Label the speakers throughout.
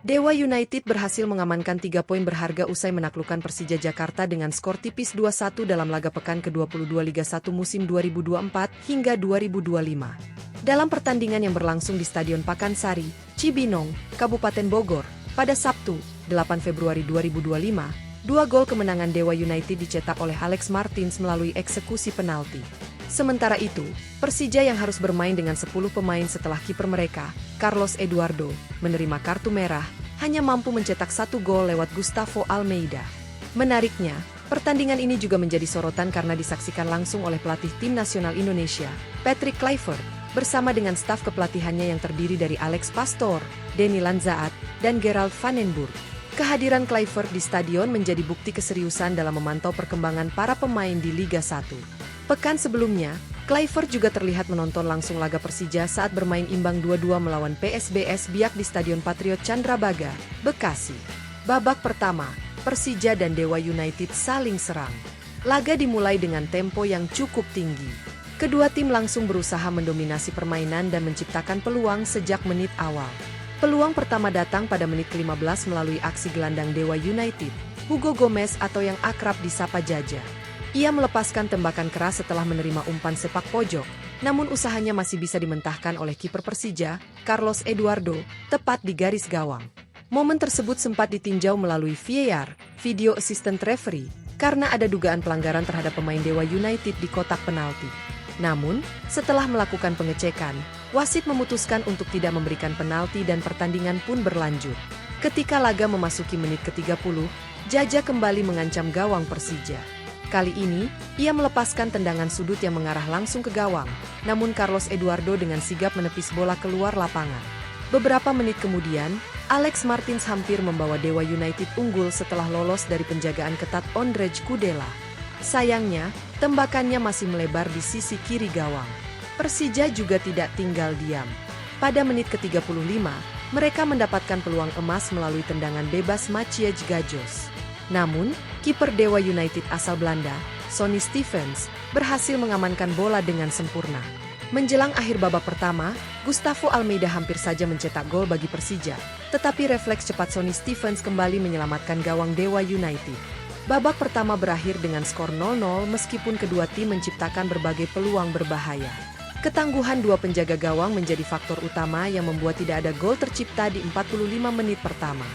Speaker 1: Dewa United berhasil mengamankan 3 poin berharga usai menaklukkan Persija Jakarta dengan skor tipis 2-1 dalam laga pekan ke-22 Liga 1 musim 2024 hingga 2025. Dalam pertandingan yang berlangsung di Stadion Pakansari, Cibinong, Kabupaten Bogor, pada Sabtu, 8 Februari 2025, 2 gol kemenangan Dewa United dicetak oleh Alex Martins melalui eksekusi penalti. Sementara itu, Persija yang harus bermain dengan 10 pemain setelah kiper mereka, Carlos Eduardo, menerima kartu merah, hanya mampu mencetak 1 gol lewat Gustavo Almeida. Menariknya, pertandingan ini juga menjadi sorotan karena disaksikan langsung oleh pelatih tim nasional Indonesia, Patrick Kluivert, bersama dengan staf kepelatihannya yang terdiri dari Alex Pastoor, Denny Lanzaat, dan Gerald van den Burg. Kehadiran Kluivert di stadion menjadi bukti keseriusan dalam memantau perkembangan para pemain di Liga 1. Pekan sebelumnya, Kluivert juga terlihat menonton langsung laga Persija saat bermain imbang 2-2 melawan PSBS Biak di Stadion Patriot Candrabaga, Bekasi. Babak pertama, Persija dan Dewa United saling serang. Laga dimulai dengan tempo yang cukup tinggi. Kedua tim langsung berusaha mendominasi permainan dan menciptakan peluang sejak menit awal. Peluang pertama datang pada menit ke-15 melalui aksi gelandang Dewa United, Hugo Gomez atau yang akrab disapa Jaja. Ia melepaskan tembakan keras setelah menerima umpan sepak pojok, namun usahanya masih bisa dimentahkan oleh kiper Persija, Carlos Eduardo, tepat di garis gawang. Momen tersebut sempat ditinjau melalui VAR, Video Assistant Referee, karena ada dugaan pelanggaran terhadap pemain Dewa United di kotak penalti. Namun, setelah melakukan pengecekan, wasit memutuskan untuk tidak memberikan penalti dan pertandingan pun berlanjut. Ketika laga memasuki menit ke-30, Jaja kembali mengancam gawang Persija. Kali ini, ia melepaskan tendangan sudut yang mengarah langsung ke gawang, namun Carlos Eduardo dengan sigap menepis bola keluar lapangan. Beberapa menit kemudian, Alex Martins hampir membawa Dewa United unggul setelah lolos dari penjagaan ketat Ondrej Kudela. Sayangnya, tembakannya masih melebar di sisi kiri gawang. Persija juga tidak tinggal diam. Pada menit ke-35, mereka mendapatkan peluang emas melalui tendangan bebas Maciej Gajos. Namun, kiper Dewa United asal Belanda, Sonny Stevens, berhasil mengamankan bola dengan sempurna. Menjelang akhir babak pertama, Gustavo Almeida hampir saja mencetak gol bagi Persija, tetapi refleks cepat Sonny Stevens kembali menyelamatkan gawang Dewa United. Babak pertama berakhir dengan skor 0-0 meskipun kedua tim menciptakan berbagai peluang berbahaya. Ketangguhan dua penjaga gawang menjadi faktor utama yang membuat tidak ada gol tercipta di 45 menit pertama.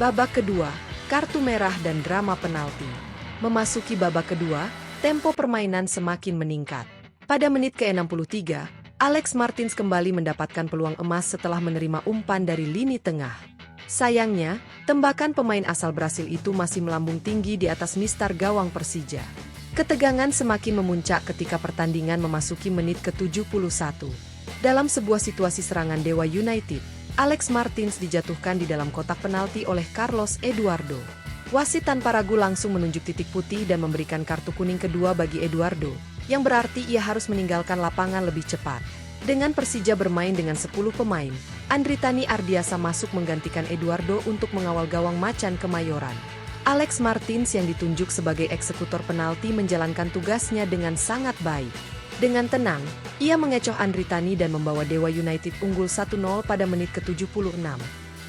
Speaker 1: Babak kedua, kartu merah dan drama penalti. Memasuki babak kedua, tempo permainan semakin meningkat. Pada menit ke-63, Alex Martins kembali mendapatkan peluang emas setelah menerima umpan dari lini tengah. Sayangnya, tembakan pemain asal Brasil itu masih melambung tinggi di atas mistar gawang Persija. Ketegangan semakin memuncak ketika pertandingan memasuki menit ke-71. Dalam sebuah situasi serangan Dewa United, Alex Martins dijatuhkan di dalam kotak penalti oleh Carlos Eduardo. Wasit tanpa ragu langsung menunjuk titik putih dan memberikan kartu kuning kedua bagi Eduardo, yang berarti ia harus meninggalkan lapangan lebih cepat. Dengan Persija bermain dengan 10 pemain, Andritani Ardiasa masuk menggantikan Eduardo untuk mengawal gawang Macan Kemayoran. Alex Martins yang ditunjuk sebagai eksekutor penalti menjalankan tugasnya dengan sangat baik. Dengan tenang, ia mengecoh Andritani dan membawa Dewa United unggul 1-0 pada menit ke-76.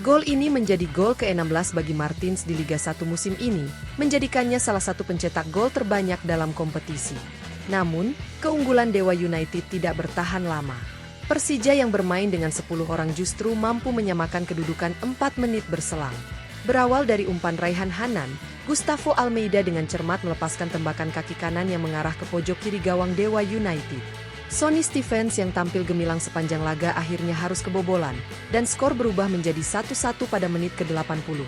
Speaker 1: Gol ini menjadi gol ke-16 bagi Martins di Liga 1 musim ini, menjadikannya salah satu pencetak gol terbanyak dalam kompetisi. Namun, keunggulan Dewa United tidak bertahan lama. Persija yang bermain dengan 10 orang justru mampu menyamakan kedudukan 4 menit berselang. Berawal dari umpan Raihan Hanan, Gustavo Almeida dengan cermat melepaskan tembakan kaki kanan yang mengarah ke pojok kiri gawang Dewa United. Sonny Stevens yang tampil gemilang sepanjang laga akhirnya harus kebobolan, dan skor berubah menjadi 1-1 pada menit ke-80.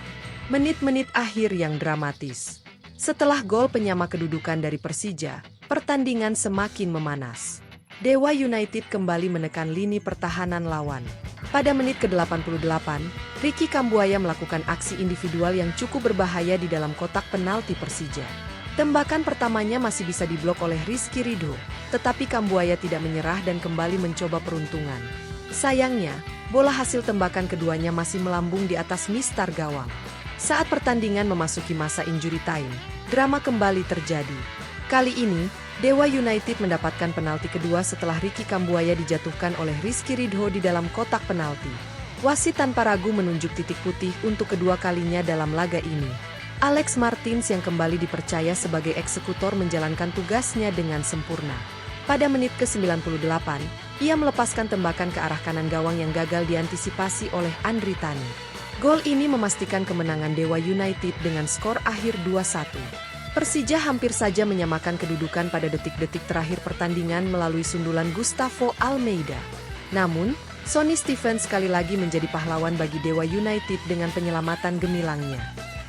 Speaker 1: Menit-menit akhir yang dramatis. Setelah gol penyama kedudukan dari Persija, pertandingan semakin memanas. Dewa United kembali menekan lini pertahanan lawan. Pada menit ke-88, Ricky Kambuaya melakukan aksi individual yang cukup berbahaya di dalam kotak penalti Persija. Tembakan pertamanya masih bisa diblok oleh Rizky Ridho, tetapi Kambuaya tidak menyerah dan kembali mencoba peruntungan. Sayangnya, bola hasil tembakan keduanya masih melambung di atas mistar gawang. Saat pertandingan memasuki masa injury time, drama kembali terjadi. Kali ini, Dewa United mendapatkan penalti kedua setelah Ricky Kambuaya dijatuhkan oleh Rizky Ridho di dalam kotak penalti. Wasit tanpa ragu menunjuk titik putih untuk kedua kalinya dalam laga ini. Alex Martins yang kembali dipercaya sebagai eksekutor menjalankan tugasnya dengan sempurna. Pada menit ke-98, ia melepaskan tembakan ke arah kanan gawang yang gagal diantisipasi oleh Andri Tani. Gol ini memastikan kemenangan Dewa United dengan skor akhir 2-1. Persija hampir saja menyamakan kedudukan pada detik-detik terakhir pertandingan melalui sundulan Gustavo Almeida. Namun, Sonny Stevens sekali lagi menjadi pahlawan bagi Dewa United dengan penyelamatan gemilangnya.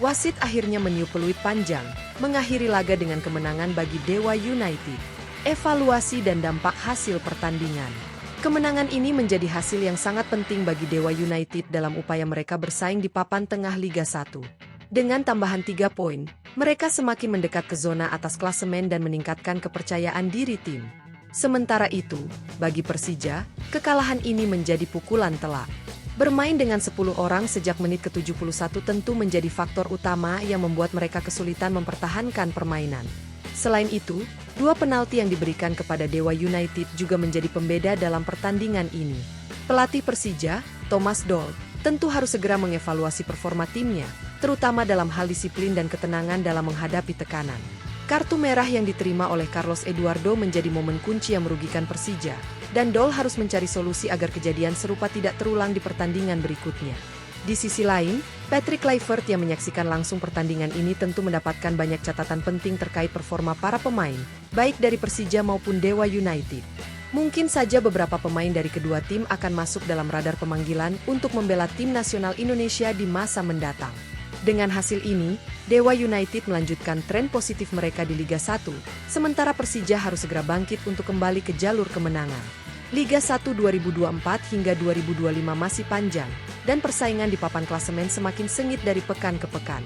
Speaker 1: Wasit akhirnya meniup peluit panjang, mengakhiri laga dengan kemenangan bagi Dewa United. Evaluasi dan dampak hasil pertandingan. Kemenangan ini menjadi hasil yang sangat penting bagi Dewa United dalam upaya mereka bersaing di papan tengah Liga 1. Dengan tambahan 3 poin, mereka semakin mendekat ke zona atas klasemen dan meningkatkan kepercayaan diri tim. Sementara itu, bagi Persija, kekalahan ini menjadi pukulan telak. Bermain dengan 10 orang sejak menit ke-71 tentu menjadi faktor utama yang membuat mereka kesulitan mempertahankan permainan. Selain itu, 2 penalti yang diberikan kepada Dewa United juga menjadi pembeda dalam pertandingan ini. Pelatih Persija, Thomas Doll, tentu harus segera mengevaluasi performa timnya, terutama dalam hal disiplin dan ketenangan dalam menghadapi tekanan. Kartu merah yang diterima oleh Carlos Eduardo menjadi momen kunci yang merugikan Persija, dan Doll harus mencari solusi agar kejadian serupa tidak terulang di pertandingan berikutnya. Di sisi lain, Patrick Kluivert yang menyaksikan langsung pertandingan ini tentu mendapatkan banyak catatan penting terkait performa para pemain, baik dari Persija maupun Dewa United. Mungkin saja beberapa pemain dari kedua tim akan masuk dalam radar pemanggilan untuk membela tim nasional Indonesia di masa mendatang. Dengan hasil ini, Dewa United melanjutkan tren positif mereka di Liga 1, sementara Persija harus segera bangkit untuk kembali ke jalur kemenangan. Liga 1 2024 hingga 2025 masih panjang, dan persaingan di papan klasemen semakin sengit dari pekan ke pekan.